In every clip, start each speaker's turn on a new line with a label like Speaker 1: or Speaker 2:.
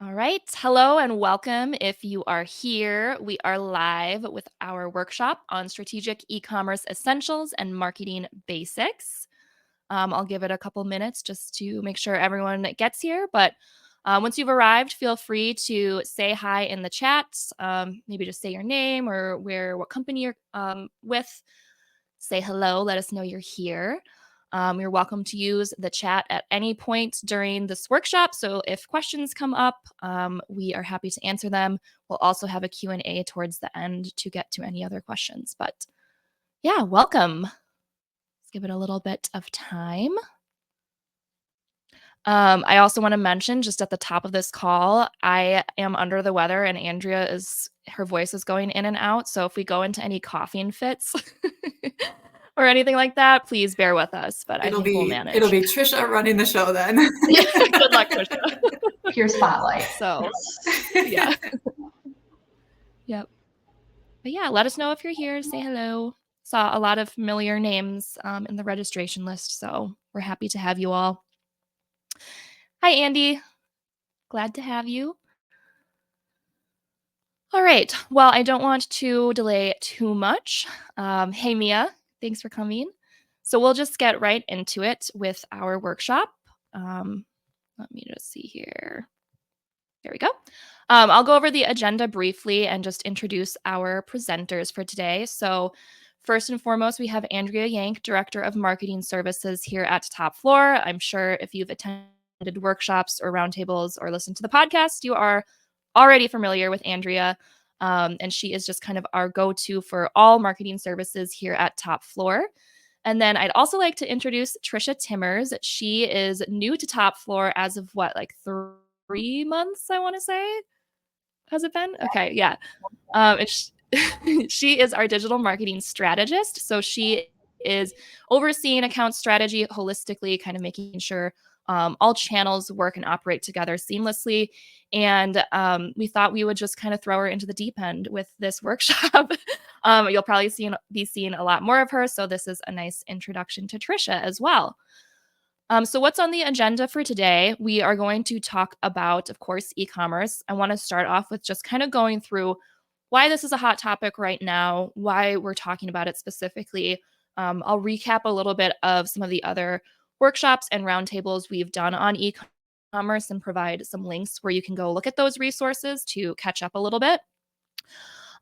Speaker 1: All right. Hello and welcome. If you are here, we are live with our workshop on strategic e-commerce essentials and marketing basics. I'll give it a couple minutes just to make sure everyone gets here. But once you've arrived, feel free to say hi in the chat. Maybe just say your name or what company you're with. Say hello. Let us know you're here. You're welcome to use the chat at any point during this workshop. So if questions come up, we are happy to answer them. We'll also have a Q&A towards the end to get to any other questions. But yeah, welcome. Let's give it a little bit of time. I also want to mention just at the top of this call, I am under the weather and her voice is going in and out. So if we go into any coughing fits or anything like that, please bear with us. But I think we'll manage.
Speaker 2: It'll be Trisha running the show then.
Speaker 1: Yeah, good luck, Trisha.
Speaker 3: Pure spotlight.
Speaker 1: So, yeah. Yep. But yeah, let us know if you're here. Say hello. Saw a lot of familiar names in the registration list, so we're happy to have you all. Hi, Andy. Glad to have you. All right. Well, I don't want to delay too much. Hey, Mia. Thanks for coming. So we'll just get right into it with our workshop. Let me just see here. There we go. I'll go over the agenda briefly and just introduce our presenters for today. So first and foremost, we have Andrea Yank, Director of Marketing Services here at Top Floor. I'm sure if you've attended workshops or roundtables or listened to the podcast, you are already familiar with Andrea. And she is just kind of our go-to for all marketing services here at Top Floor. And then I'd also like to introduce Trisha Timmers. She is new to Top Floor as of like 3 months, I want to say. Has it been? Okay, yeah. She is our digital marketing strategist. So she is overseeing account strategy holistically, kind of making sure all channels work and operate together seamlessly. And we thought we would just kind of throw her into the deep end with this workshop. You'll probably be seeing a lot more of her. So this is a nice introduction to Trisha as well. So what's on the agenda for today? We are going to talk about, of course, e-commerce. I want to start off with just kind of going through why this is a hot topic right now, why we're talking about it specifically. I'll recap a little bit of some of the other workshops and roundtables we've done on e-commerce and provide some links where you can go look at those resources to catch up a little bit.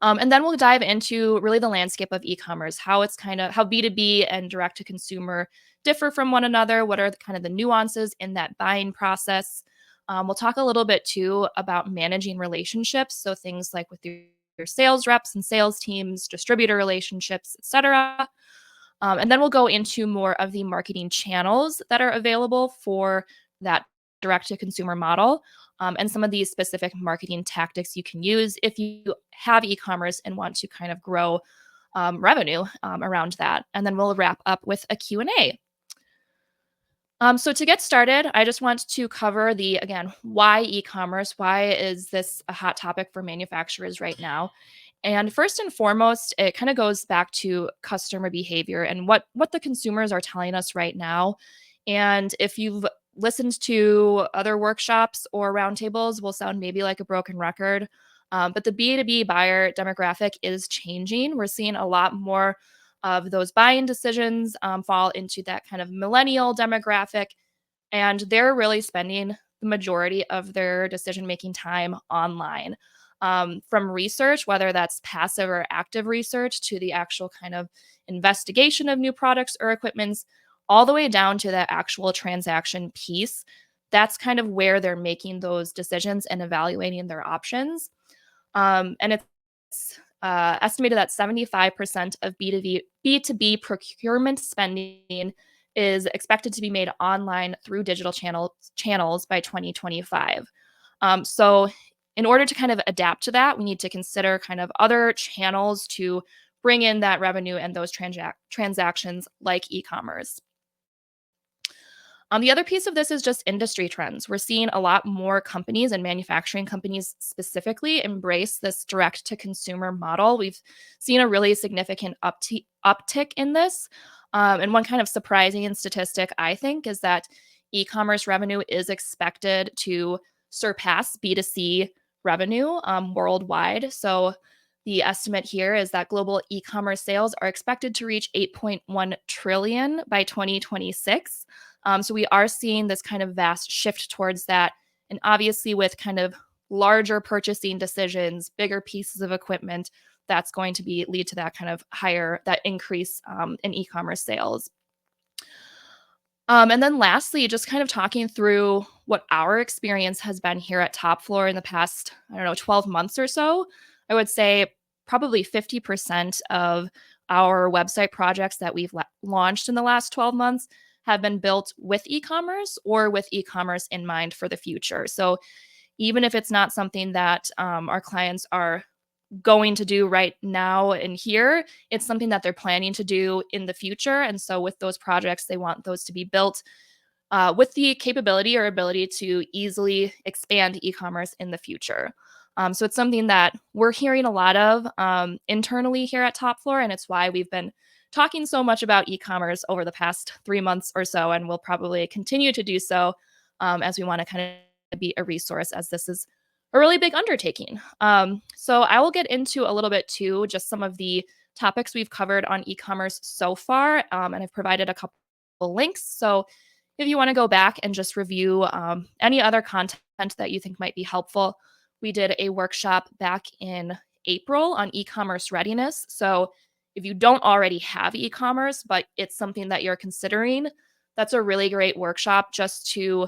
Speaker 1: And then we'll dive into really the landscape of e-commerce, how B2B and direct to consumer differ from one another. What are the nuances in that buying process? We'll talk a little bit too about managing relationships. So things like with your sales reps and sales teams, distributor relationships, etc. And then we'll go into more of the marketing channels that are available for that direct to consumer model. And some of these specific marketing tactics you can use if you have e-commerce and want to kind of grow revenue around that. And then we'll wrap up with a Q&A. So to get started, I just want to cover why e-commerce? Why is this a hot topic for manufacturers right now? And first and foremost, it kind of goes back to customer behavior and what the consumers are telling us right now. And if you've listened to other workshops or roundtables, will sound maybe like a broken record. But the B2B buyer demographic is changing. We're seeing a lot more of those buying decisions fall into that kind of millennial demographic. And they're really spending the majority of their decision-making time online. From research, whether that's passive or active research, to the actual kind of investigation of new products or equipments, all the way down to the actual transaction piece. That's kind of where they're making those decisions and evaluating their options. And it's estimated that 75% of B2B procurement spending is expected to be made online through digital channels by 2025. So in order to kind of adapt to that, we need to consider kind of other channels to bring in that revenue and those transactions like e-commerce. The other piece of this is just industry trends. We're seeing a lot more companies and manufacturing companies specifically embrace this direct to consumer model. We've seen a really significant uptick in this. And one kind of surprising statistic, I think, is that e-commerce revenue is expected to surpass B2C revenue worldwide. So the estimate here is that global e-commerce sales are expected to reach 8.1 trillion by 2026. So we are seeing this kind of vast shift towards that. And obviously, with kind of larger purchasing decisions, bigger pieces of equipment, that's going to lead to that kind of that increase in e-commerce sales. And then lastly, just kind of talking through what our experience has been here at Top Floor in the past, 12 months or so. I would say probably 50% of our website projects that we've launched in the last 12 months have been built with e-commerce or with e-commerce in mind for the future. So even if it's not something that our clients are going to do right now and here, it's something that they're planning to do in the future. And so with those projects, they want those to be built with the capability or ability to easily expand e-commerce in the future. So it's something that we're hearing a lot of internally here at Top Floor, and it's why we've been talking so much about e-commerce over the past 3 months or so, and we'll probably continue to do so as we want to kind of be a resource, as this is a really big undertaking. So I will get into a little bit too, just some of the topics we've covered on e-commerce so far, and I've provided a couple links. So if you want to go back and just review any other content that you think might be helpful, we did a workshop back in April on e-commerce readiness. So if you don't already have e-commerce, but it's something that you're considering, that's a really great workshop just to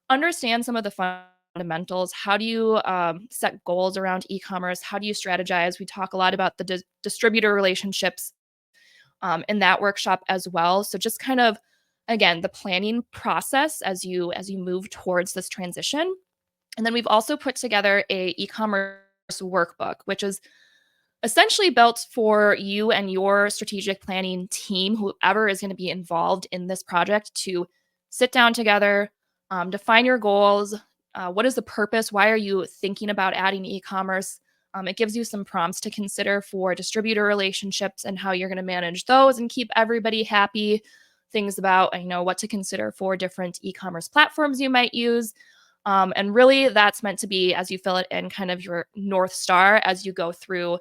Speaker 1: understand some of the fundamentals. How do you set goals around e-commerce? How do you strategize? We talk a lot about the distributor relationships in that workshop as well. So just kind of, again, the planning process as you move towards this transition. And then we've also put together a e-commerce workbook, which is essentially built for you and your strategic planning team, whoever is going to be involved in this project, to sit down together, define your goals. What is the purpose? Why are you thinking about adding e-commerce? It gives you some prompts to consider for distributor relationships and how you're going to manage those and keep everybody happy. Things about, what to consider for different e-commerce platforms you might use. And really, that's meant to be, as you fill it in, kind of your North Star as you go through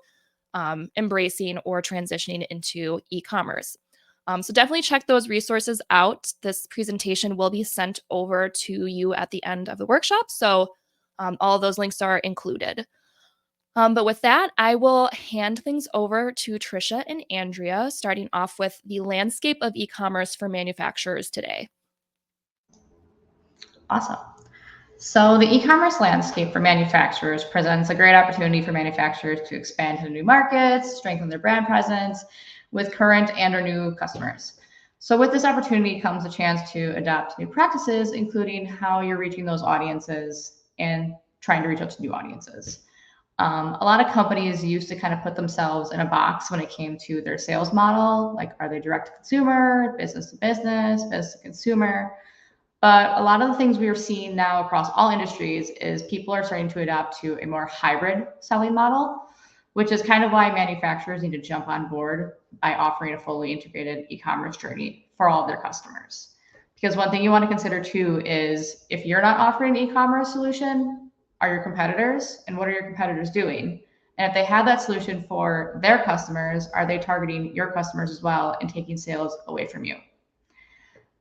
Speaker 1: embracing or transitioning into e-commerce. So definitely check those resources out. This presentation will be sent over to you at the end of the workshop. So all of those links are included. But with that, I will hand things over to Trisha and Andrea, starting off with the landscape of e-commerce for manufacturers today.
Speaker 3: Awesome. So the e-commerce landscape for manufacturers presents a great opportunity for manufacturers to expand to new markets, strengthen their brand presence with current and or new customers. So with this opportunity comes a chance to adapt new practices, including how you're reaching those audiences and trying to reach out to new audiences. A lot of companies used to kind of put themselves in a box when it came to their sales model, like are they direct to consumer, business to business, business to consumer? But a lot of the things we are seeing now across all industries is people are starting to adapt to a more hybrid selling model, which is kind of why manufacturers need to jump on board by offering a fully integrated e-commerce journey for all of their customers. Because one thing you want to consider too is if you're not offering an e-commerce solution, are your competitors, and what are your competitors doing? And if they have that solution for their customers, are they targeting your customers as well and taking sales away from you?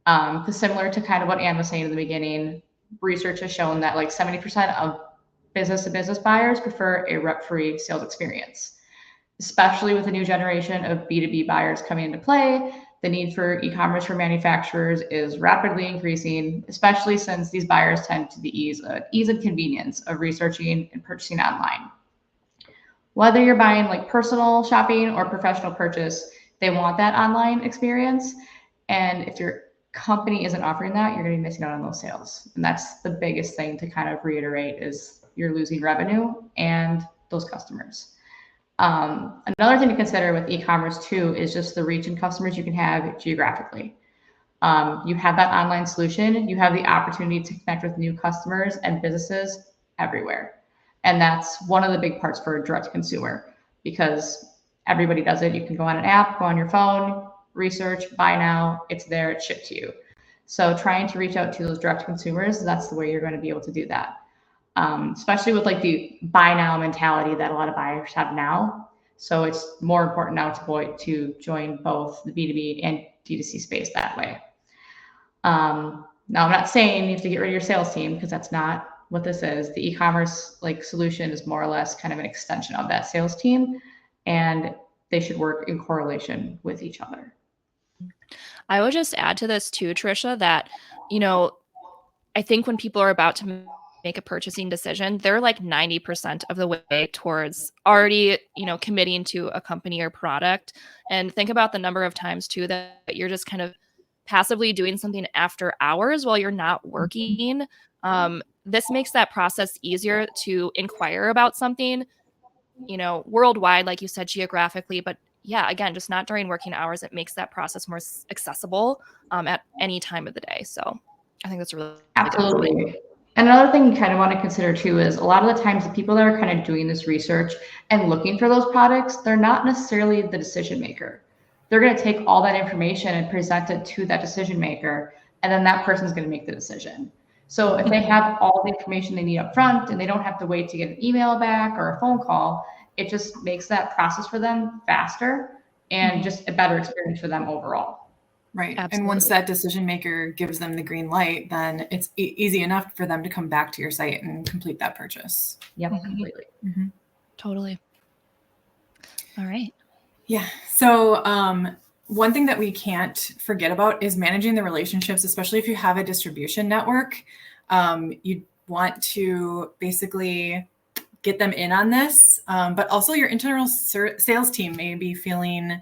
Speaker 3: Because similar to kind of what Anne was saying in the beginning, research has shown that like 70% of business to business buyers prefer a rep-free sales experience, especially with the new generation of B2B buyers coming into play. The need for e-commerce for manufacturers is rapidly increasing, especially since these buyers tend to the ease and convenience of researching and purchasing online. Whether you're buying like personal shopping or professional purchase, they want that online experience. And if your company isn't offering that, you're going to be missing out on those sales. And that's the biggest thing to kind of reiterate is you're losing revenue and those customers. Another thing to consider with e-commerce too is just the reach and customers you can have geographically. You have that online solution, you have the opportunity to connect with new customers and businesses everywhere. And that's one of the big parts for direct to consumer because everybody does it. You can go on an app, go on your phone, research, buy now, it's there, it's shipped to you. So trying to reach out to those direct consumers, that's the way you're going to be able to do that. especially with like the buy now mentality that a lot of buyers have now. So it's more important now to join both the B2B and D2C space that way. Now, I'm not saying you have to get rid of your sales team, because that's not what this is. The e-commerce like solution is more or less kind of an extension of that sales team, and they should work in correlation with each other.
Speaker 1: I would just add to this too, Trisha, that, you know, I think when people are about to make a purchasing decision, they're like 90% of the way towards already, you know, committing to a company or product. And think about the number of times too that you're just kind of passively doing something after hours while you're not working. This makes that process easier to inquire about something, you know, worldwide, like you said, geographically. But yeah, again, just not during working hours. It makes that process more accessible at any time of the day. So I think that's a really good point.
Speaker 3: Absolutely. And another thing you kind of want to consider too is a lot of the times the people that are kind of doing this research and looking for those products, they're not necessarily the decision maker. They're going to take all that information and present it to that decision maker, and then that person's going to make the decision. So if they have all the information they need up front and they don't have to wait to get an email back or a phone call, it just makes that process for them faster and just a better experience for them overall.
Speaker 2: Right.
Speaker 1: Absolutely.
Speaker 2: And once that decision maker gives them the green light, then it's easy enough for them to come back to your site and complete that purchase.
Speaker 3: Yep, completely.
Speaker 1: Totally. All right.
Speaker 2: Yeah. So one thing that we can't forget about is managing the relationships, especially if you have a distribution network. You want to basically get them in on this, but also your internal sales team may be feeling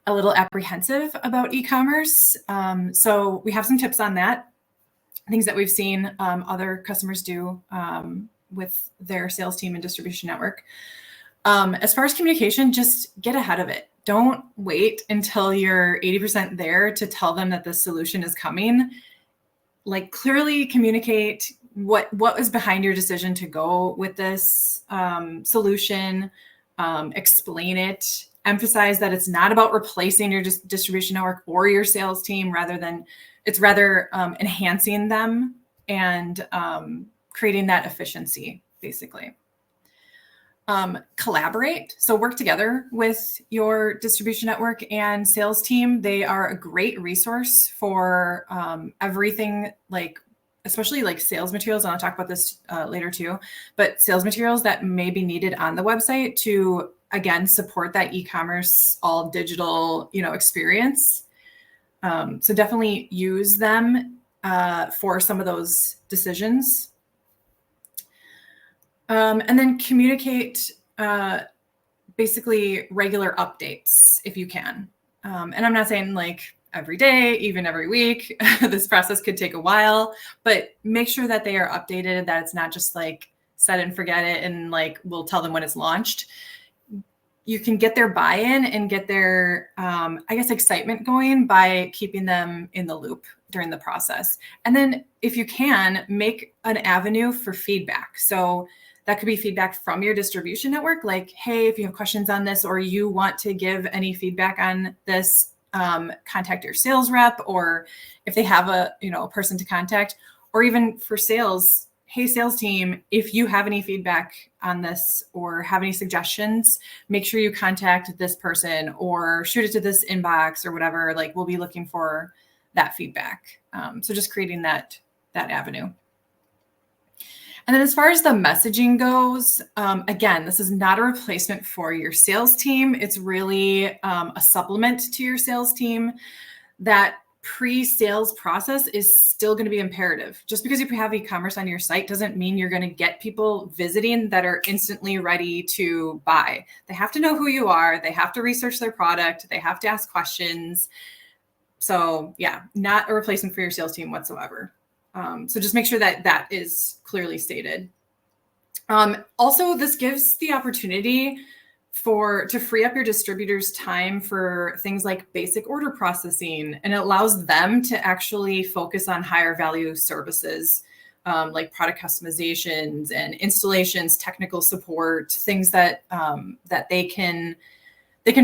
Speaker 2: a little apprehensive about e-commerce. So we have some tips on that, things that we've seen other customers do with their sales team and distribution network. As far as communication, just get ahead of it. Don't wait until you're 80% there to tell them that the solution is coming. Like, clearly communicate what was behind your decision to go with this solution. Explain it. Emphasize that it's not about replacing your distribution network or your sales team, rather enhancing them and creating that efficiency, basically. Collaborate. So work together with your distribution network and sales team. They are a great resource for everything, especially like sales materials. And I'll talk about this later too, but sales materials that may be needed on the website to, again, support that e-commerce all digital, experience. So definitely use them for some of those decisions. And then communicate basically regular updates if you can. And I'm not saying like every day, even every week. This process could take a while, but make sure that they are updated, that it's not just like set and forget it and like we'll tell them when it's launched. You can get their buy-in and get their, excitement going by keeping them in the loop during the process. And then if you can, make an avenue for feedback. So that could be feedback from your distribution network, like, hey, if you have questions on this or you want to give any feedback on this, contact your sales rep, or if they have a person to contact, or even for sales, hey, sales team, if you have any feedback on this or have any suggestions, make sure you contact this person or shoot it to this inbox or whatever. Like, we'll be looking for that feedback. So just creating that avenue. And then as far as the messaging goes, again, this is not a replacement for your sales team. It's really a supplement to your sales team. That pre-sales process is still going to be imperative. Just because you have e-commerce on your site doesn't mean you're going to get people visiting that are instantly ready to buy. They have to know who you are. They have to research their product. They have to ask questions. So yeah, not a replacement for your sales team whatsoever. So just make sure that is clearly stated. Also, this gives the opportunity to free up your distributors' time for things like basic order processing, and it allows them to actually focus on higher value services like product customizations and installations, technical support, things that they can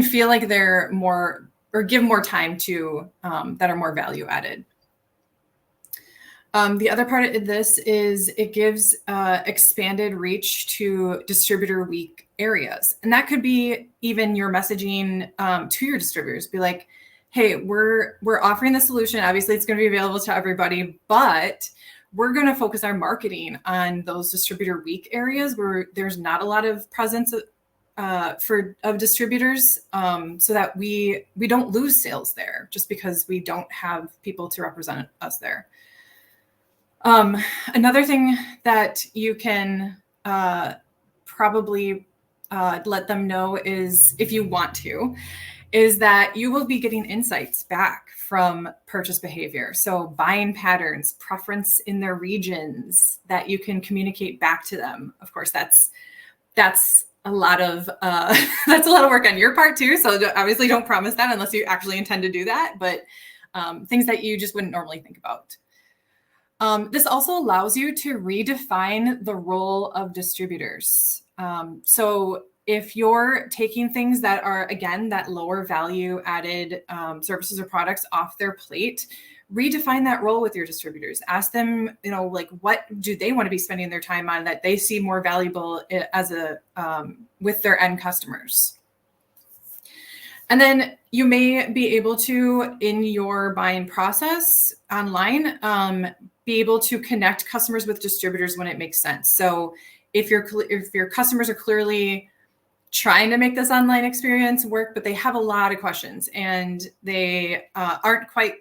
Speaker 2: feel like they're more, or give more time to, that are more value added. The other part of this is it gives expanded reach to distributor weak areas. And that could be even your messaging to your distributors. Be like, hey, we're offering the solution. Obviously, it's going to be available to everybody, but we're going to focus our marketing on those distributor weak areas where there's not a lot of presence of distributors, so that we don't lose sales there just because we don't have people to represent us there. Another thing that you can probably let them know is, if you want to, is that you will be getting insights back from purchase behavior. So buying patterns, preference in their regions that you can communicate back to them. Of course, that's a lot of that's a lot of work on your part too. So obviously don't promise that unless you actually intend to do that, but things that you just wouldn't normally think about. This also allows you to redefine the role of distributors. So if you're taking things that are, again, that lower value added services or products off their plate, redefine that role with your distributors. Ask them, like, what do they want to be spending their time on that they see more valuable as with their end customers. And then you may be able to, in your buying process online, be able to connect customers with distributors when it makes sense. So if your customers are clearly trying to make this online experience work, but they have a lot of questions and they aren't quite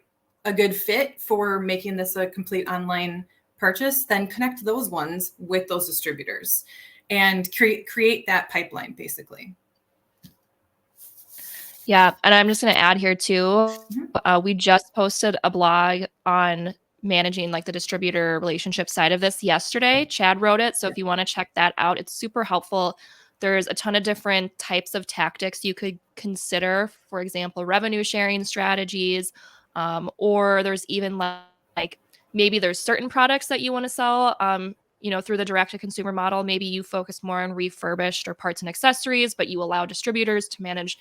Speaker 2: a good fit for making this a complete online purchase, then connect those ones with those distributors and create that pipeline, basically.
Speaker 1: Yeah, and I'm just going to add here too, we just posted a blog on managing like the distributor relationship side of this yesterday. Chad wrote it, so if you want to check that out, it's super helpful. There's a ton of different types of tactics you could consider, for example, revenue sharing strategies, or there's even like maybe there's certain products that you want to sell, through the direct-to-consumer model. Maybe you focus more on refurbished or parts and accessories, but you allow distributors to manage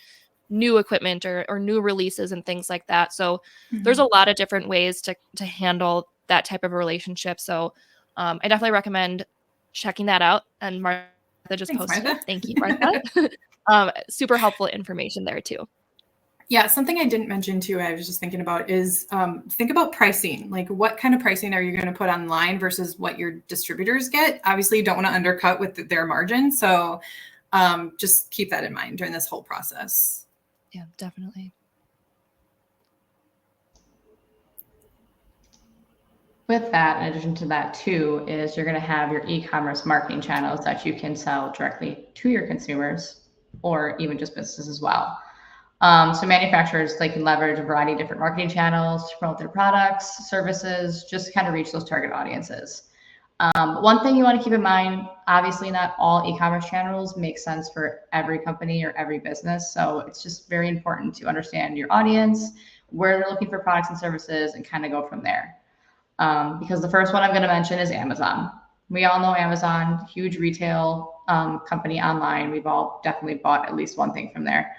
Speaker 1: new equipment or new releases and things like that. So there's a lot of different ways to handle that type of a relationship. So I definitely recommend checking that out. And Martha just posted it. Thank you, Martha. Super helpful information there too.
Speaker 2: Yeah, something I didn't mention too, I was just thinking about is think about pricing. Like, what kind of pricing are you going to put online versus what your distributors get? Obviously, you don't want to undercut with their margin. So just keep that in mind during this whole process.
Speaker 1: Yeah, definitely.
Speaker 3: With that, in addition to that too, is you're going to have your e-commerce marketing channels that you can sell directly to your consumers or even just businesses as well. So manufacturers, they can leverage a variety of different marketing channels to promote their products, services, just to kind of reach those target audiences. One thing you want to keep in mind, obviously not all e-commerce channels make sense for every company or every business. So it's just very important to understand your audience, where they're looking for products and services, and kind of go from there. Because the first one I'm going to mention is Amazon. We all know Amazon, huge retail company online. We've all definitely bought at least one thing from there.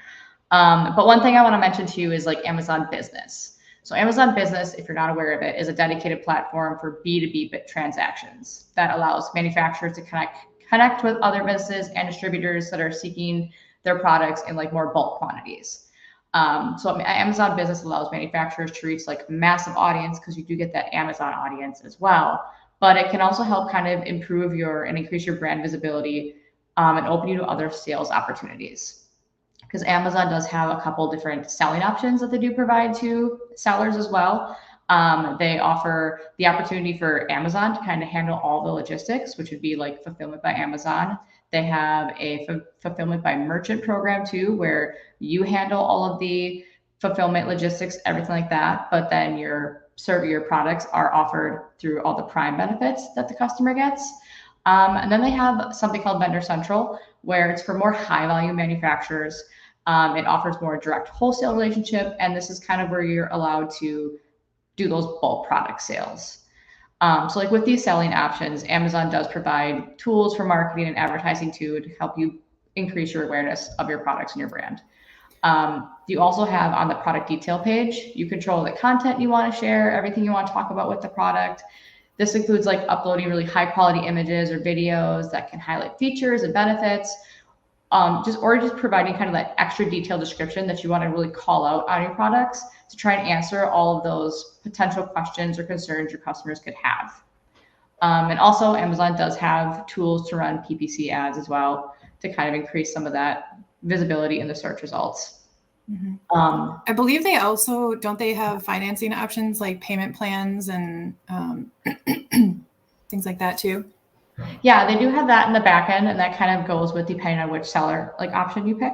Speaker 3: But one thing I want to mention to you is like Amazon Business. So Amazon Business, if you're not aware of it, is a dedicated platform for B2B transactions that allows manufacturers to connect with other businesses and distributors that are seeking their products in like more bulk quantities. So Amazon Business allows manufacturers to reach like massive audience, because you do get that Amazon audience as well. But it can also help kind of improve and increase your brand visibility and open you to other sales opportunities. Because Amazon does have a couple different selling options that they do provide to sellers as well. They offer the opportunity for Amazon to kind of handle all the logistics, which would be like fulfillment by Amazon. They have a fulfillment by merchant program too, where you handle all of the fulfillment, logistics, everything like that. But then your products are offered through all the Prime benefits that the customer gets. And then they have something called Vendor Central, where it's for more high volume manufacturers. It offers more direct wholesale relationship, and this is kind of where you're allowed to do those bulk product sales. So like with these selling options, Amazon does provide tools for marketing and advertising too, to help you increase your awareness of your products and your brand. You also have on the product detail page, you control the content you want to share, everything you want to talk about with the product. This includes like uploading really high quality images or videos that can highlight features and benefits, or just providing kind of that extra detailed description that you want to really call out on your products to try and answer all of those potential questions or concerns your customers could have. And also Amazon does have tools to run PPC ads as well to kind of increase some of that visibility in the search results.
Speaker 2: I believe they also, don't they have financing options like payment plans and things like that too?
Speaker 3: Yeah, they do have that in the back end, and that kind of goes with depending on which seller like option you pick.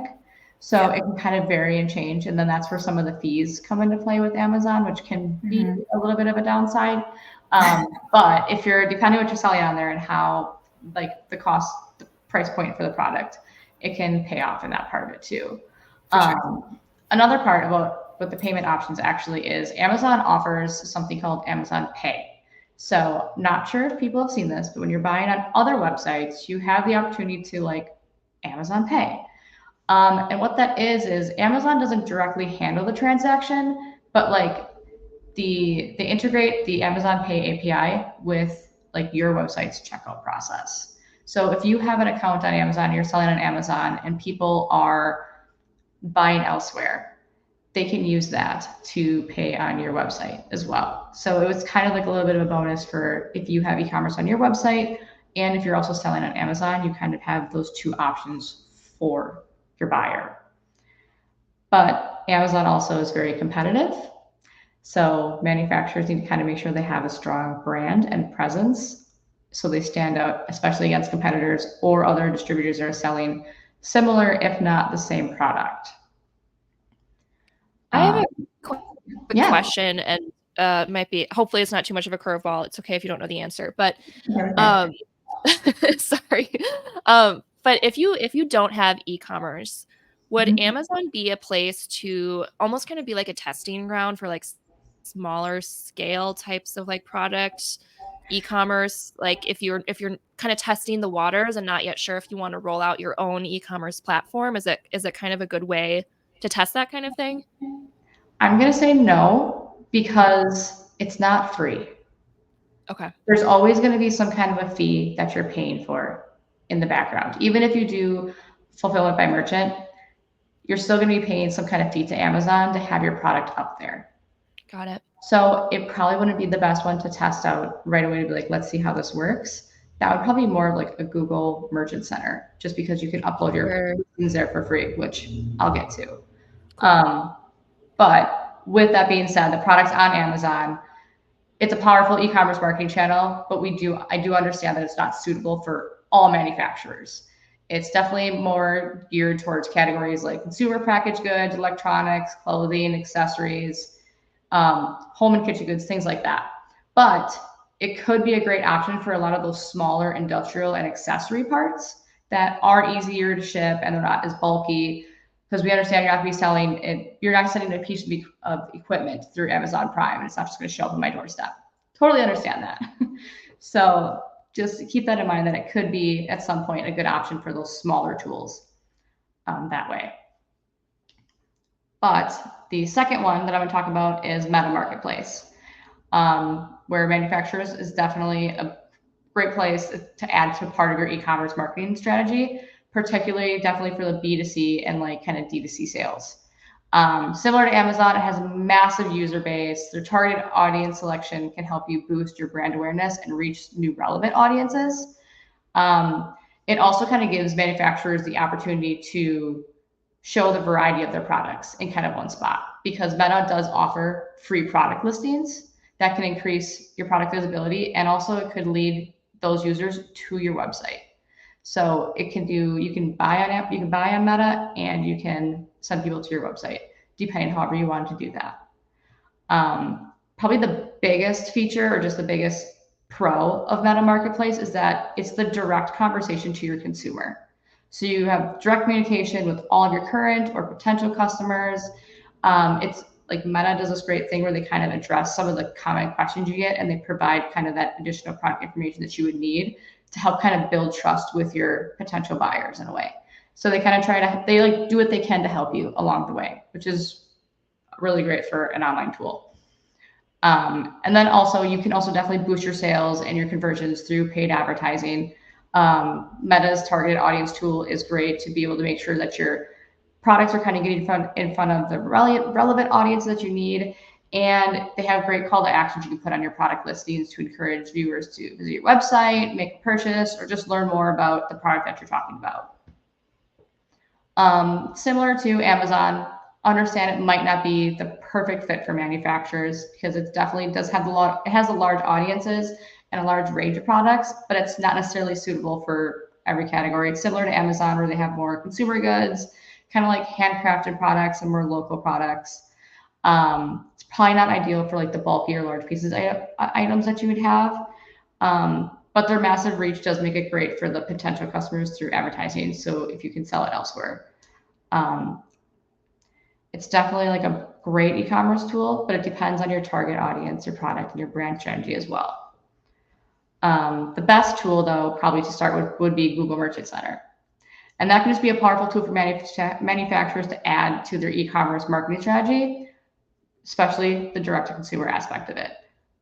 Speaker 3: So it can kind of vary and change. And then that's where some of the fees come into play with Amazon, which can be a little bit of a downside. But if you're depending what you're selling on there and how like the price point for the product, it can pay off in that part of it too. Another part about what the payment options actually is, Amazon offers something called Amazon Pay. So not sure if people have seen this, but when you're buying on other websites, you have the opportunity to like Amazon Pay. And what that is Amazon doesn't directly handle the transaction, but like they integrate the Amazon Pay API with like your website's checkout process. So if you have an account on Amazon, you're selling on Amazon and people are buying elsewhere, they can use that to pay on your website as well. So it was kind of like a little bit of a bonus for if you have e-commerce on your website, and if you're also selling on Amazon, you kind of have those two options for your buyer. But Amazon also is very competitive. So manufacturers need to kind of make sure they have a strong brand and presence so they stand out, especially against competitors or other distributors that are selling similar, if not the same product.
Speaker 1: I have a quick question, and hopefully it's not too much of a curveball. It's okay if you don't know the answer, but sorry. But if you don't have e-commerce, would Amazon be a place to almost kind of be like a testing ground for like smaller scale types of like product e-commerce? Like if you're kind of testing the waters and not yet sure if you want to roll out your own e-commerce platform, is it kind of a good way to test that kind of thing?
Speaker 3: I'm going to say no, because it's not free.
Speaker 1: Okay.
Speaker 3: There's always going to be some kind of a fee that you're paying for in the background. Even if you do fulfillment by merchant, you're still going to be paying some kind of fee to Amazon to have your product up there.
Speaker 1: Got it.
Speaker 3: So it probably wouldn't be the best one to test out right away to be like, let's see how this works. That would probably be more of like a Google Merchant Center, just because you can upload your things there for free, which I'll get to. But with that being said, the product's on Amazon. It's a powerful e-commerce marketing channel, but I do understand that it's not suitable for all manufacturers. It's definitely more geared towards categories like consumer packaged goods, electronics, clothing, accessories, home and kitchen goods, things like that. But it could be a great option for a lot of those smaller industrial and accessory parts that are easier to ship and they're not as bulky. Because we understand you're not going to be selling it, you're not sending a piece of equipment through Amazon Prime, and it's not just going to show up on my doorstep. Totally understand that. So just keep that in mind, that it could be at some point a good option for those smaller tools that way. But the second one that I'm going to talk about is Meta Marketplace, where manufacturers is definitely a great place to add to part of your e-commerce marketing strategy, particularly definitely for the B2C and like kind of D2C sales. Similar to Amazon, it has a massive user base. Their targeted audience selection can help you boost your brand awareness and reach new relevant audiences. It also kind of gives manufacturers the opportunity to show the variety of their products in kind of one spot, because Meta does offer free product listings that can increase your product visibility, and also it could lead those users to your website. So you can buy on Meta, and you can send people to your website, depending however you want to do that. Probably the biggest feature, or just the biggest pro of Meta Marketplace, is that it's the direct conversation to your consumer. So you have direct communication with all of your current or potential customers. It's like Meta does this great thing where they kind of address some of the common questions you get, and they provide kind of that additional product information that you would need to help kind of build trust with your potential buyers in a way. So they kind of they do what they can to help you along the way, which is really great for an online tool. And then also you can also definitely boost your sales and your conversions through paid advertising. Meta's targeted audience tool is great to be able to make sure that your products are kind of getting in front of the relevant audience that you need. And they have great call to actions you can put on your product listings to encourage viewers to visit your website, make a purchase, or just learn more about the product that you're talking about. Similar to Amazon, understand it might not be the perfect fit for manufacturers because it definitely does have it has a large audiences and a large range of products, but it's not necessarily suitable for every category. It's similar to Amazon where they have more consumer goods, kind of like handcrafted products and more local products. It's probably not ideal for like the bulky or large pieces items that you would have. But their massive reach does make it great for the potential customers through advertising. So if you can sell it elsewhere, it's definitely like a great e-commerce tool, but it depends on your target audience, your product, and your brand strategy as well. The best tool though, probably to start with would be Google Merchant Center. And that can just be a powerful tool for manufacturers to add to their e-commerce marketing strategy, especially the direct-to-consumer aspect of it.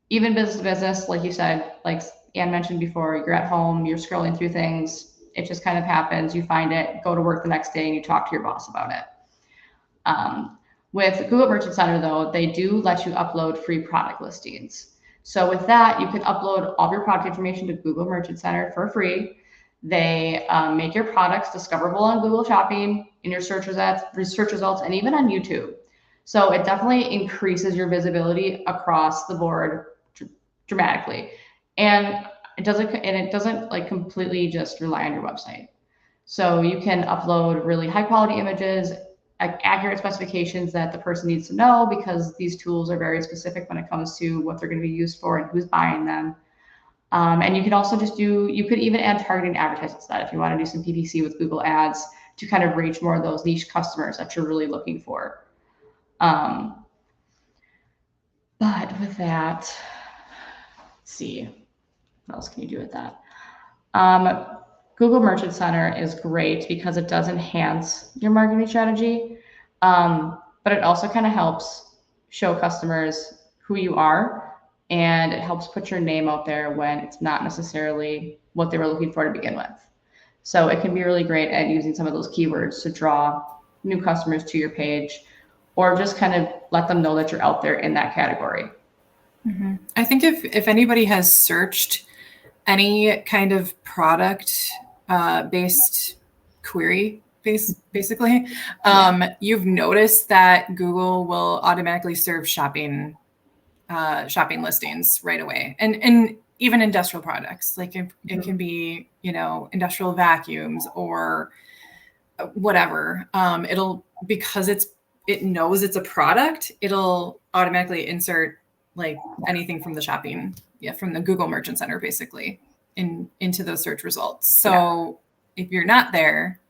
Speaker 3: Even business to business, like you said, like Anne mentioned before, you're at home, you're scrolling through things, it just kind of happens, you find it, go to work the next day, and you talk to your boss about it. With Google Merchant Center, though, they do let you upload free product listings. So with that, you can upload all of your product information to Google Merchant Center for free. They make your products discoverable on Google Shopping, in your search results, and even on YouTube. So it definitely increases your visibility across the board dramatically. And it doesn't like completely just rely on your website. So you can upload really high quality images, accurate specifications that the person needs to know, because these tools are very specific when it comes to what they're going to be used for and who's buying them. And you can also you could even add targeting advertising to that if you want to do some PPC with Google Ads to kind of reach more of those niche customers that you're really looking for. But with that, let's see, what else can you do with that? Google Merchant Center is great because it does enhance your marketing strategy, but it also kind of helps show customers who you are, and it helps put your name out there when it's not necessarily what they were looking for to begin with. So it can be really great at using some of those keywords to draw new customers to your page, or just kind of let them know that you're out there in that category.
Speaker 2: Mm-hmm. I think if anybody has searched any kind of product based query basically, you've noticed that Google will automatically serve shopping listings right away, and even industrial products, like it can be, industrial vacuums or whatever. Because it knows it's a product, it'll automatically insert like anything from the from the Google Merchant Center basically into those search results. So if you're not there,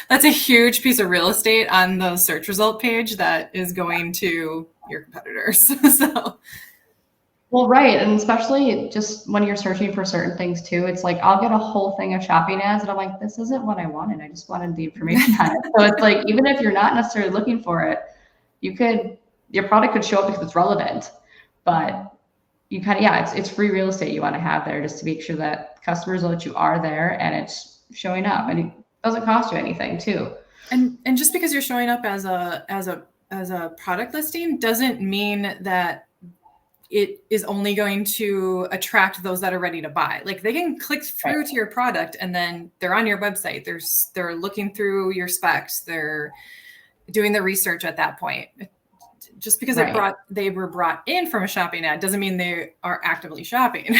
Speaker 2: that's a huge piece of real estate on the search result page that is going to your competitors.
Speaker 3: Well, right. And especially just when you're searching for certain things too, it's like, I'll get a whole thing of shopping ads and I'm like, this isn't what I wanted. I just wanted the information on it. So it's like, even if you're not necessarily looking for it, your product could show up because it's relevant, but you kind of, it's free real estate you want to have there just to make sure that customers know that you are there and it's showing up, and it doesn't cost you anything too.
Speaker 2: And just because you're showing up as a product listing doesn't mean that it is only going to attract those that are ready to buy. Like they can click through to your product and then they're on your website. They're looking through your specs. They're doing the research at that point. Just because they were brought in from a shopping ad doesn't mean they are actively shopping.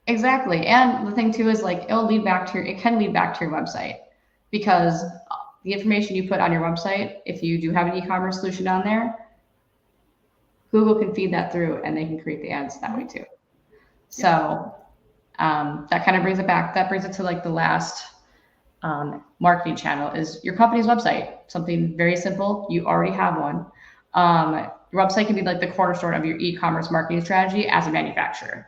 Speaker 3: Exactly. And the thing too is like, it can lead back to your website, because the information you put on your website, if you do have an e-commerce solution on there, Google can feed that through and they can create the ads that way too. So that kind of brings it back. That brings it to like the last marketing channel is your company's website. Something very simple. You already have one. Your website can be like the cornerstone of your e-commerce marketing strategy as a manufacturer.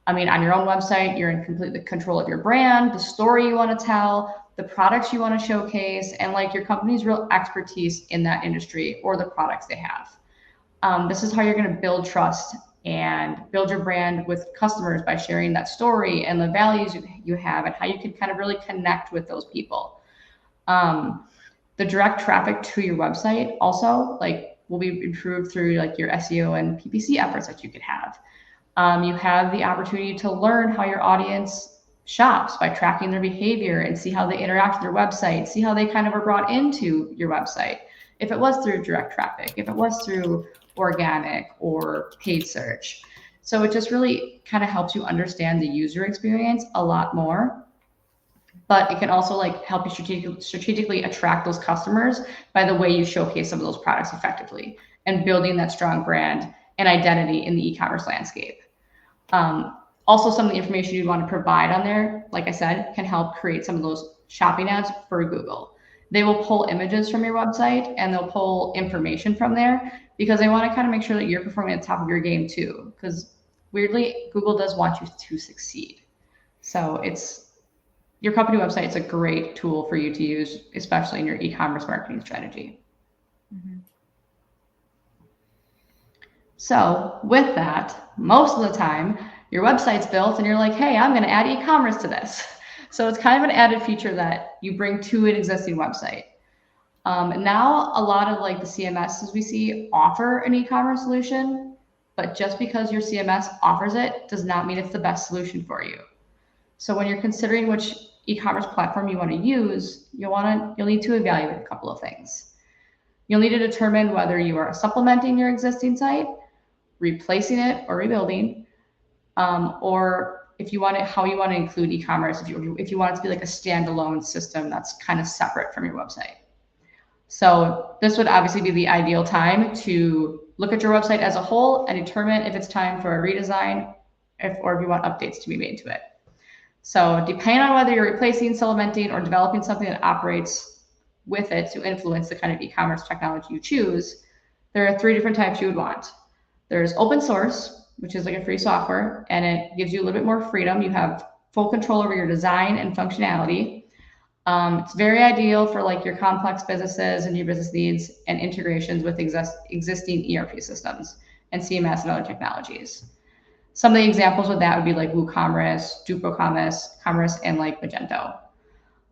Speaker 3: I mean, on your own website, you're in complete control of your brand, the story you want to tell, the products you want to showcase, and like your company's real expertise in that industry or the products they have. This is how you're going to build trust and build your brand with customers by sharing that story and the values you have and how you can kind of really connect with those people. The direct traffic to your website also will be improved through your SEO and PPC efforts that you could have. You have the opportunity to learn how your audience shops by tracking their behavior and see how they interact with your website, see how they kind of are brought into your website. If it was through direct traffic, if it was through organic or paid search. So it just really kind of helps you understand the user experience a lot more. But it can also help you strategically attract those customers by the way you showcase some of those products effectively and building that strong brand and identity in the e-commerce landscape. Also, some of the information you want to provide on there, like I said, can help create some of those shopping ads for Google. They will pull images from your website and they'll pull information from there because they want to kind of make sure that you're performing at the top of your game too. Because weirdly, Google does want you to succeed. So your company website is a great tool for you to use, especially in your e-commerce marketing strategy. Mm-hmm. So with that, most of the time, your website's built and you're like, hey, I'm going to add e-commerce to this. So it's kind of an added feature that you bring to an existing website. Now, a lot of the CMSs we see offer an e-commerce solution, but just because your CMS offers it does not mean it's the best solution for you. So when you're considering which e-commerce platform you want to use, you'll need to evaluate a couple of things. You'll need to determine whether you are supplementing your existing site, replacing it or rebuilding, or how you want to include e-commerce, if you want it to be a standalone system that's kind of separate from your website. So this would obviously be the ideal time to look at your website as a whole and determine if it's time for a redesign or if you want updates to be made to it. So depending on whether you're replacing, supplementing, or developing something that operates with it to influence the kind of e-commerce technology you choose, there are 3 different types you would want. There's open source, which is a free software, and it gives you a little bit more freedom. You have full control over your design and functionality. It's very ideal for your complex businesses and your business needs and integrations with existing ERP systems and CMS and other technologies. Some of the examples of that would be WooCommerce, DuproCommerce, and Magento.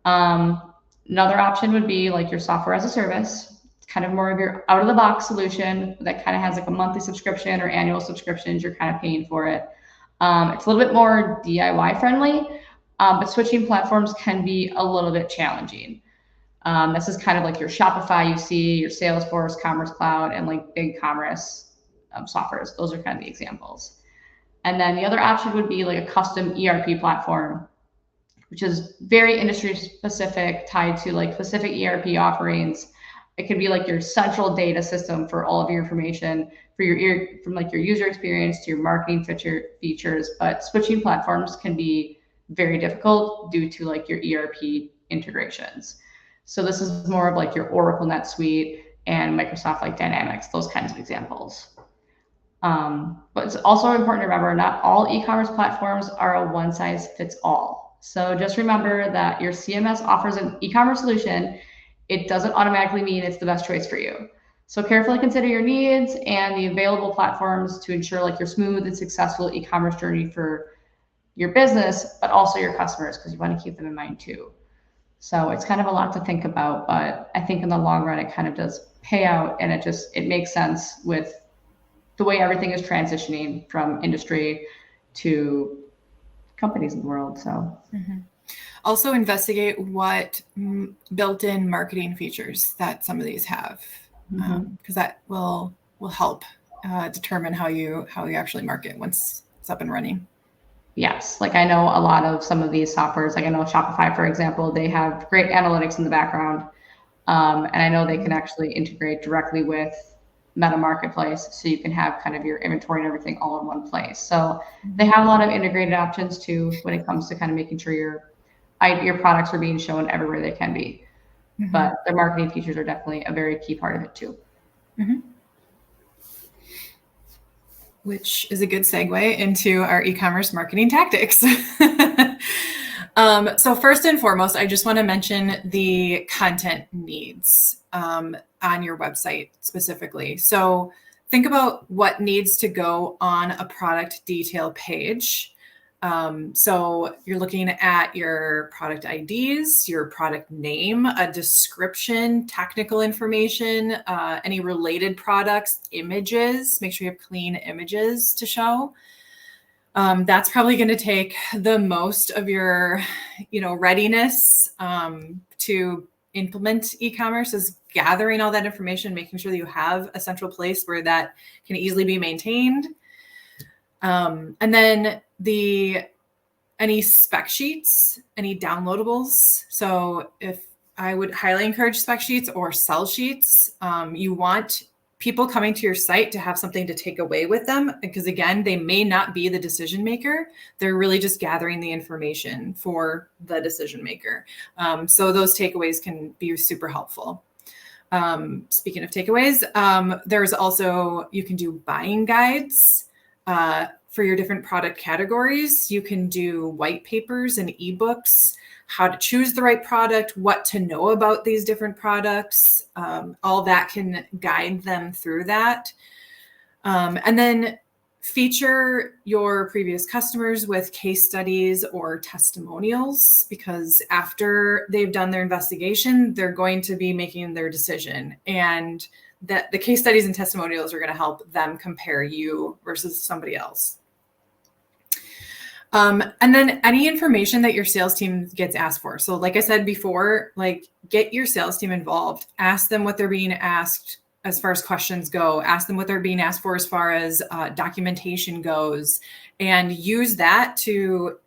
Speaker 3: Another option would be your software as a service. It's kind of more of your out-of-the-box solution that kind of has a monthly subscription or annual subscriptions. You're kind of paying for it. It's a little bit more DIY friendly, but switching platforms can be a little bit challenging. This is kind of your Shopify you see, your Salesforce, Commerce Cloud, and BigCommerce softwares. Those are kind of the examples. And then the other option would be a custom ERP platform, which is very industry specific, tied to specific ERP offerings. It can be your central data system for all of your information from your user experience to your marketing features. But switching platforms can be very difficult due to your ERP integrations. So this is more of your Oracle NetSuite and Microsoft Dynamics, those kinds of examples. But it's also important to remember not all e-commerce platforms are a one size fits all. So just remember that your CMS offers an e-commerce solution. It doesn't automatically mean it's the best choice for you. So carefully consider your needs and the available platforms to ensure your smooth and successful e-commerce journey for your business, but also your customers, because you want to keep them in mind too. So it's kind of a lot to think about, but I think in the long run, it kind of does pay out, and it makes sense with the way everything is transitioning from industry to companies in the world. So
Speaker 2: also investigate what built-in marketing features that some of these have, because that will help determine how you actually market once it's up and running.
Speaker 3: Yes, I know a lot of some of these softwares, I know Shopify, for example, they have great analytics in the background. And I know they can actually integrate directly with Meta Marketplace, so you can have kind of your inventory and everything all in one place. So they have a lot of integrated options too when it comes to kind of making sure your products are being shown everywhere they can be. But their marketing features are definitely a very key part of it too.
Speaker 2: Which is a good segue into our e-commerce marketing tactics. So first and foremost, I just want to mention the content needs on your website specifically. So think about what needs to go on a product detail page. So you're looking at your product IDs, your product name, a description, technical information, any related products, images. Make sure you have clean images to show. That's probably going to take the most of your, readiness to implement e-commerce, is gathering all that information, making sure that you have a central place where that can easily be maintained. And then any spec sheets, any downloadables. So if I would highly encourage spec sheets or sell sheets, you want people coming to your site to have something to take away with them, because again, they may not be the decision maker. They're really just gathering the information for the decision maker. So those takeaways can be super helpful. Speaking of takeaways, there's also, you can do buying guides for your different product categories. You can do white papers and ebooks, how to choose the right product, what to know about these different products. All that can guide them through that. And then feature your previous customers with case studies or testimonials, because after they've done their investigation, they're going to be making their decision. And that the case studies and testimonials are going to help them compare you versus somebody else. And then any information that your sales team gets asked for. So like I said before, get your sales team involved, ask them what they're being asked as far as questions go, ask them what they're being asked for as far as documentation goes, and use that to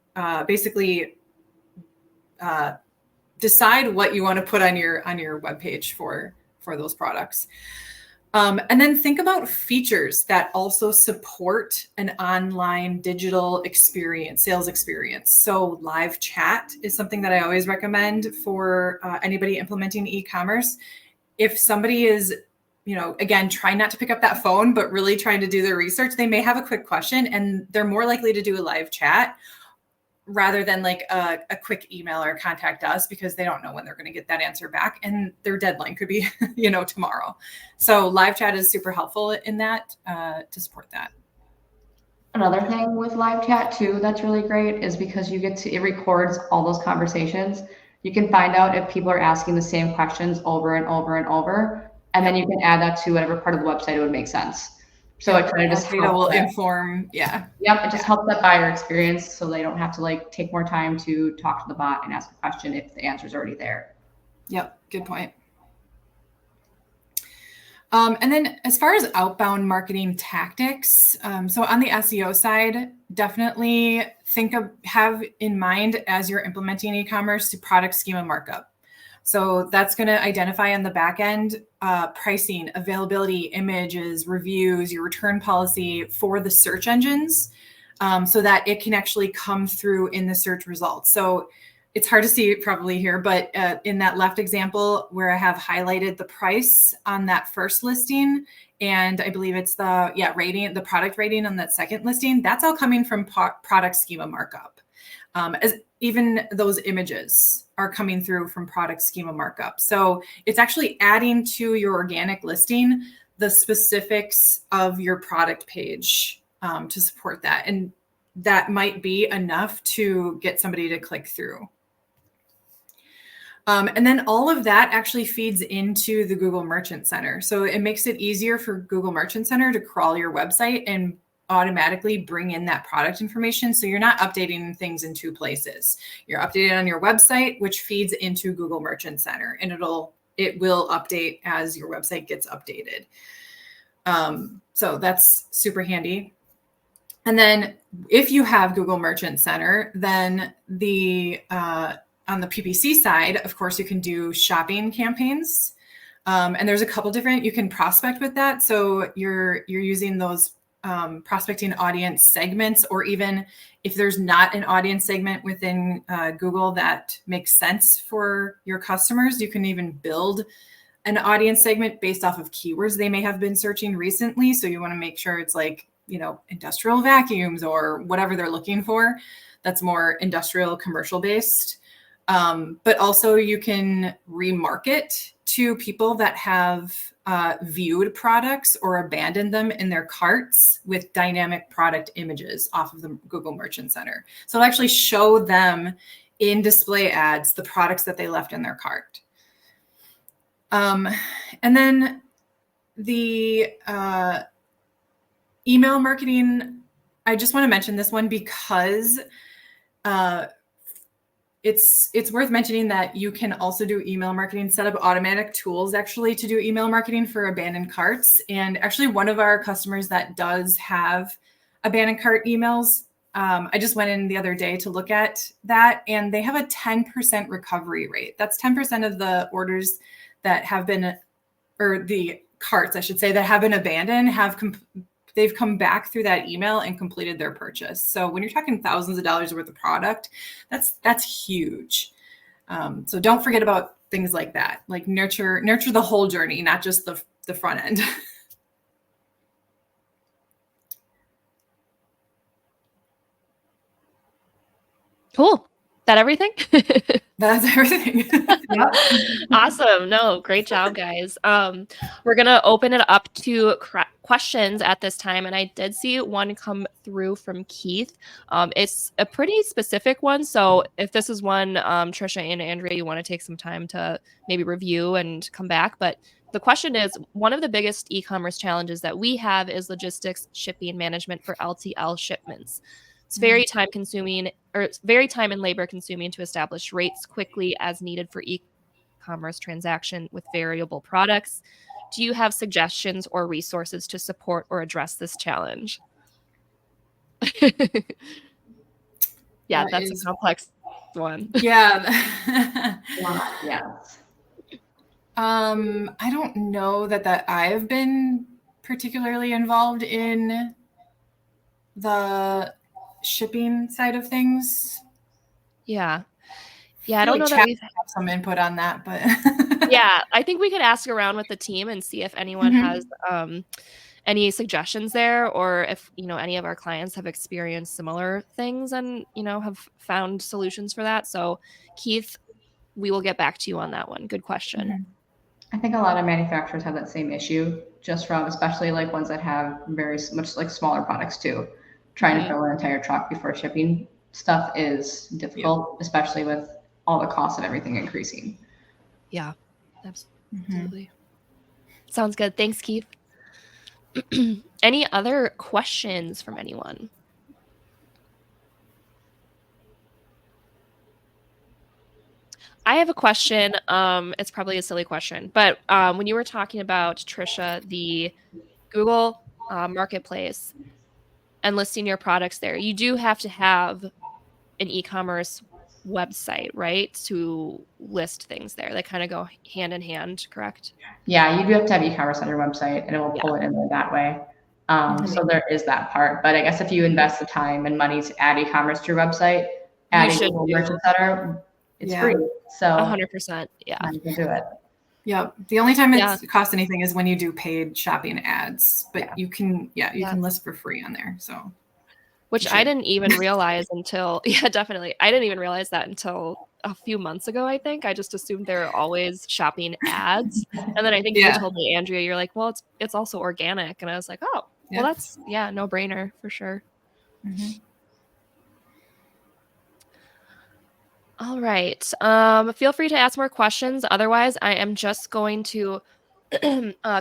Speaker 2: basically decide what you want to put on your webpage for those products. And then think about features that also support an online digital experience, sales experience. So live chat is something that I always recommend for anybody implementing e-commerce. If somebody is, again, trying not to pick up that phone, but really trying to do their research, they may have a quick question and they're more likely to do a live chat rather than a quick email or contact us, because they don't know when they're going to get that answer back, and their deadline could be, tomorrow. So live chat is super helpful in that to support that.
Speaker 3: Another thing with live chat too that's really great is because it records all those conversations. You can find out if people are asking the same questions over and over and over, and then you can add that to whatever part of the website it would make sense. So it kind of just
Speaker 2: data will inform. Yeah.
Speaker 3: Yep. It just helps that buyer experience, so they don't have to take more time to talk to the bot and ask a question if the answer is already there.
Speaker 2: Yep. Good point. And then as far as outbound marketing tactics, so on the SEO side, definitely have in mind as you're implementing e-commerce, product schema markup. So that's going to identify on the back end pricing, availability, images, reviews, your return policy for the search engines, so that it can actually come through in the search results. So it's hard to see probably here, but in that left example where I have highlighted the price on that first listing, and I believe it's the product rating on that second listing, that's all coming from product schema markup. As even those images are coming through from product schema markup. So it's actually adding to your organic listing the specifics of your product page to support that. And that might be enough to get somebody to click through. And then all of that actually feeds into the Google Merchant Center. So it makes it easier for Google Merchant Center to crawl your website and automatically bring in that product information. So you're not updating things in two places. You're updating on your website, which feeds into Google Merchant Center, and it will update as your website gets updated. So that's super handy. And then if you have Google Merchant Center, then on the PPC side, of course, you can do shopping campaigns. And there's a couple different, you can prospect with that. So you're using those prospecting audience segments, or even if there's not an audience segment within Google that makes sense for your customers, you can even build an audience segment based off of keywords they may have been searching recently. So you want to make sure it's industrial vacuums or whatever they're looking for. That's more industrial, commercial based. But also you can remarket to people that have viewed products or abandoned them in their carts with dynamic product images off of the Google Merchant Center. So it'll actually show them in display ads the products that they left in their cart. And then the email marketing, I just want to mention this one because it's worth mentioning that you can also do email marketing, set up automatic tools actually to do email marketing for abandoned carts. And actually one of our customers that does have abandoned cart emails, I just went in the other day to look at that, and they have a 10% recovery rate. That's 10% of the orders that have been, or the carts, I should say, that have been abandoned they've come back through that email and completed their purchase. So when you're talking thousands of dollars worth of product, that's huge. So don't forget about things like that. Like nurture the whole journey, not just the front end.
Speaker 1: Cool. That everything?
Speaker 2: That's everything.
Speaker 3: Yep.
Speaker 1: Awesome. No, great job, guys. We're going to open it up to questions at this time. And I did see one come through from Keith. It's a pretty specific one. So if this is one, Trisha and Andrea, you want to take some time to maybe review and come back. But the question is, one of the biggest e-commerce challenges that we have is logistics, shipping management for LTL shipments. It's very time consuming, or it's very time and labor consuming to establish rates quickly as needed for e-commerce transaction with variable products. Do you have suggestions or resources to support or address this challenge? Yeah, that's a complex one.
Speaker 2: Yeah.
Speaker 3: Yes.
Speaker 2: I don't know that I've been particularly involved in the shipping side of things.
Speaker 1: Yeah. I don't know that we've
Speaker 2: have some input on that, but
Speaker 1: yeah, I think we could ask around with the team and see if anyone has any suggestions there, or if any of our clients have experienced similar things and have found solutions for that. So Keith, we will get back to you on that one. Good question.
Speaker 3: I think a lot of manufacturers have that same issue, just from especially like ones that have very much like smaller products too. Trying to fill an entire truck before shipping stuff is difficult, especially with all the costs of everything increasing.
Speaker 1: Yeah, absolutely. Sounds good. Thanks, Keith. Any other questions from anyone? I have a question. It's probably a silly question, but when you were talking about, Trisha, the Google Marketplace and listing your products there, you do have to have an e-commerce website, right, to list things there. They kind of go hand in hand, correct?
Speaker 3: Yeah, you do have to have e-commerce on your website, and it will pull it in there that way. So there is that part. But I guess if you invest the time and money to add e-commerce to your website, adding Google Merchant Center, it's free. So
Speaker 1: 100%. Yeah,
Speaker 3: you can do it.
Speaker 2: Yep. The only time it costs anything is when you do paid shopping ads, but you can list for free on there. So,
Speaker 1: which I didn't even realize until, definitely. I didn't even realize that until a few months ago, I think. I just assumed they're always shopping ads. And then I think you told me, Andrea, you're like, well, it's also organic. And I was like, oh, well, that's, no brainer for sure. All right. Feel free to ask more questions. Otherwise, I am just going to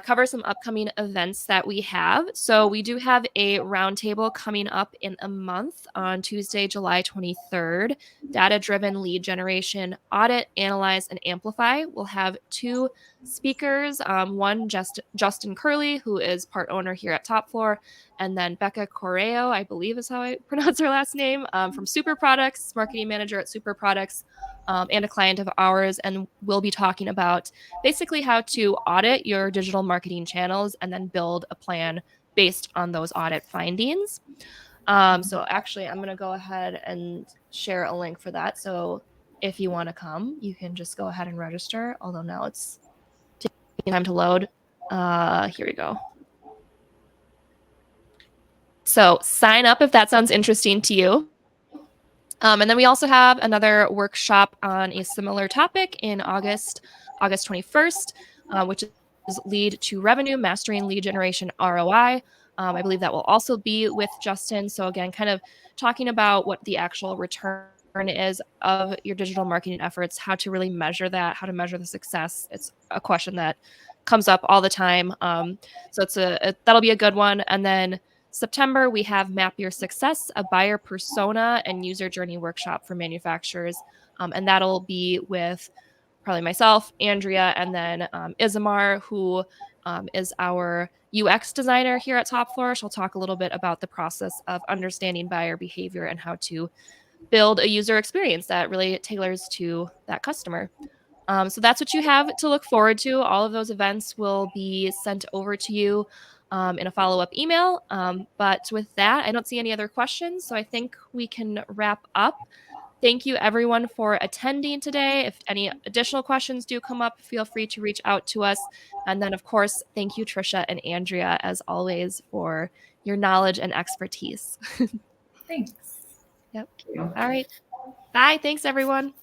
Speaker 1: cover some upcoming events that we have. So we do have a roundtable coming up in a month on Tuesday, July 23rd. Data-driven lead generation, audit, analyze, and amplify. We'll have two speakers. One, Justin Curley, who is part owner here at Top Floor, and then Becca Correo, I believe is how I pronounce her last name, from Super Products, marketing manager at Super Products, and a client of ours. And we'll be talking about basically how to audit your digital marketing channels and then build a plan based on those audit findings. So actually, I'm going to go ahead and share a link for that. So if you want to come, you can just go ahead and register, although now it's taking time to load. Here we go. So sign up if that sounds interesting to you. And then we also have another workshop on a similar topic in August 21st, which is Lead to Revenue, Mastering Lead Generation ROI. I believe that will also be with Justin. So again, kind of talking about what the actual return is of your digital marketing efforts, how to really measure that, how to measure the success. It's a question that comes up all the time. So that'll be a good one. And then September, we have Map Your Success, a buyer persona and user journey workshop for manufacturers. And that'll be with probably myself, Andrea, and then Isamar, who is our UX designer here at Top Floor. She'll talk a little bit about the process of understanding buyer behavior and how to build a user experience that really tailors to that customer. So that's what you have to look forward to. All of those events will be sent over to you in a follow-up email. But with that, I don't see any other questions. So I think we can wrap up. Thank you, everyone, for attending today. If any additional questions do come up, feel free to reach out to us. And then, of course, thank you, Trisha and Andrea, as always, for your knowledge and expertise.
Speaker 2: Thanks.
Speaker 1: Yep. All right. Bye. Thanks, everyone.